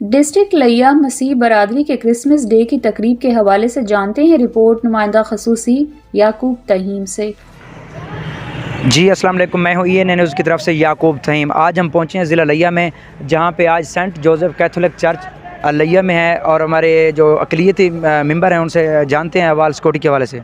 District लिया मसीह बरादरी के क्रिसमस डे की तकरीब के हवाले से जानते हैं रिपोर्ट नुमाइंदा खसूसी याकूब तहीम से। जी अस्सलाम वालेकुम, मैं हूँ EN न्यूज़ की तरफ से याकूब तहीम। आज हम पहुँचे हैं ज़िला लिया में, जहाँ पे आज सेंट जोसेफ कैथोलिक चर्च लिया में है और हमारे जो अक़लियती मेंबर हैं उनसे जानते हैं अहवाल सिक्योरिटी के हवाले से।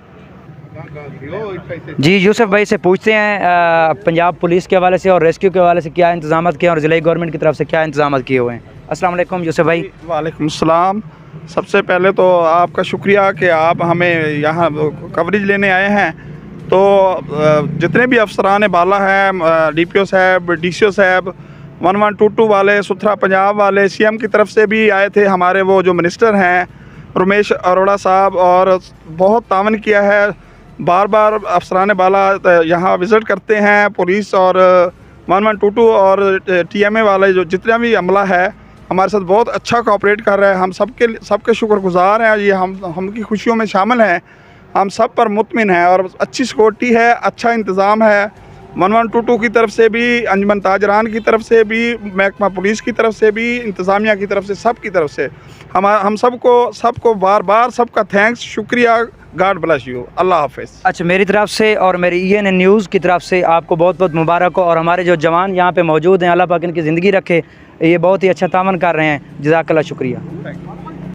जी यूसुफ भाई से पूछते हैं पंजाब पुलिस के हवाले से और रेस्क्यू के हवाले से क्या इंतजाम किए और ज़िला गवर्नमेंट की तरफ से क्या इंतजाम किए हुए हैं। अस्सलाम वालेकुम यूसुफ भाई। वालेकुम सलाम। सबसे पहले तो आपका शुक्रिया कि आप हमें यहाँ कवरेज लेने आए हैं। तो जितने भी अफसरान बाला हैं, DPO साहब, DCO साहब, 1122 वाले, सुथरा पंजाब वाले, CM की तरफ से भी आए थे। हमारे वो जो मिनिस्टर हैं रमेश अरोड़ा साहब, और बहुत तावन किया है। बार बार अफसरान बाला यहाँ विज़िट करते हैं। पुलिस और 1122 और TMA वाले जो जितना भी अमला है हमारे साथ बहुत अच्छा कोऑपरेट कर रहा है। हम सबके शुक्रगुजार हैं। ये हम की खुशियों में शामिल हैं। हम सब पर मुतमिन हैं और अच्छी सिक्योरिटी है, अच्छा इंतज़ाम है। 1122 की तरफ से भी, अंजुमन ताजरान की तरफ से भी, महकमा पुलिस की तरफ से भी, इंतज़ामिया की तरफ से, सब की तरफ से हम सबको बार बार सबका थैंक्स, शुक्रिया। God bless you. अल्लाह हाफ़िज़। अच्छा, मेरी तरफ से और मेरी EN न्यूज़ की तरफ से आपको बहुत बहुत मुबारक हो। और हमारे जो जवान यहाँ पे मौजूद हैं, अल्लाह पाक इनकी ज़िंदगी रखे। ये बहुत ही अच्छा तावन कर रहे हैं। जज़ाकल्लाह, शुक्रिया।